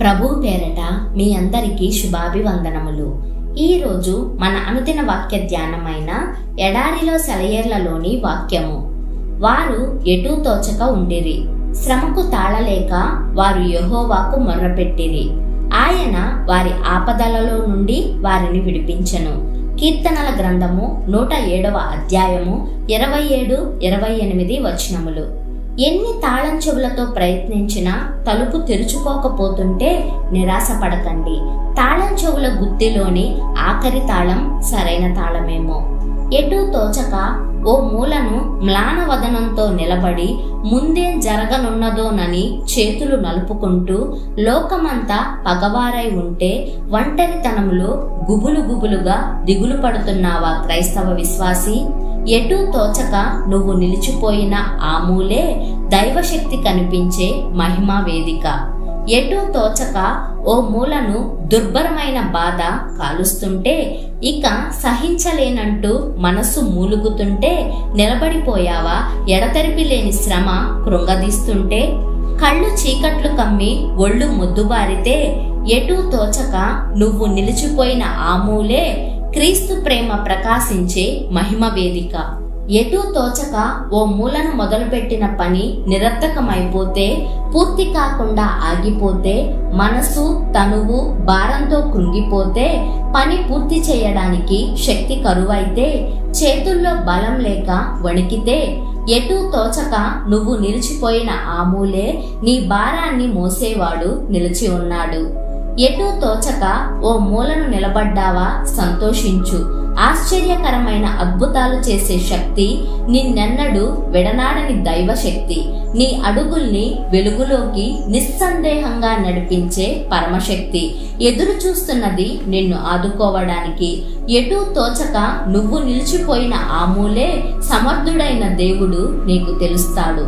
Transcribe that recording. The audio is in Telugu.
ప్రభు పేరట మీ అందరికీ శుభాభివందనములు. ఈరోజు మన అనుదిన వాక్య ధ్యానమైన ఎడారిలో సెలయేర్లలోని వాక్యము. వారు ఎటూ తోచక ఉండిరి, శ్రమకు తాళలేక వారు యెహోవాకు మొర్రపెట్టిరి. ఆయన వారి ఆపదలలో నుండి వారిని విడిపించెను. కీర్తనల గ్రంథము 107వ అధ్యాయము 27-28 వచనములు. ఎన్ని తాళం చెవులతో ప్రయత్నించినా తలుపు తెరుచుకోకపోతుంటే నిరాశపడకండి. తాళం చెవుల గుత్తిలోని ఆఖరి తాళం సరైన తాళమేమో. ఎటూ తోచక ఓ మూలను మ్లానవదనంతో నిలబడి ముందేం జరగనున్నదోనని చేతులు నలుపుకుంటూ లోకమంతా పగవారై ఉంటే ఒంటరితనములో గుబులుగా దిగులు పడుతున్నావా క్రైస్తవ విశ్వాసి? ఎటూ తోచక నువ్వు నిలిచిపోయిన ఆ మూలే దైవశక్తి కనిపించే మహిమా వేదిక. ఎటూ తోచక ఓ మూలను దుర్భరమైన బాధ కాలుస్తుంటే, ఇక సహించలేనంటూ మనస్సు మూలుగుతుంటే నిలబడిపోయావా? ఎడతెరిపి లేని శ్రమ కృంగదీస్తుంటే, కళ్ళు చీకట్లు కమ్మి ఒళ్ళు మొద్దుబారితే, ఎటూ తోచక నువ్వు నిలిచిపోయిన ఆ మూలే క్రీస్తు ప్రేమ ప్రకాశించే మహిమ వేదిక. ఎటూ తోచక ఓ మూలను మొదలుపెట్టిన పని నిరర్థకమైపోతే, పూర్తి కాకుండా ఆగిపోతే, మనసు తనువు భారంతో కృంగిపోతే, పని పూర్తి చేయడానికి శక్తి కరువైతే, చేతుల్లో బలం లేక వణికితే, ఎటూ తోచక నువ్వు నిలిచిపోయిన ఆ మూలే నీ భారాన్ని మోసేవాడు నిలిచి ఉన్నాడు. ఎటూ తోచక ఓ మూలను నిలబడ్డావా? సంతోషించు. ఆశ్చర్యకరమైన అద్భుతాలు చేసే శక్తి, నిన్నెన్నడూ విడనాడని దైవశక్తి, నీ అడుగుల్ని వెలుగులోకి నిస్సందేహంగా నడిపించే పరమశక్తి ఎదురు చూస్తున్నది నిన్ను ఆదుకోవడానికి. ఎటూ తోచక నువ్వు నిలిచిపోయిన ఆ మూలే సమర్థుడైన దేవుడు నీకు తెలుస్తాడు.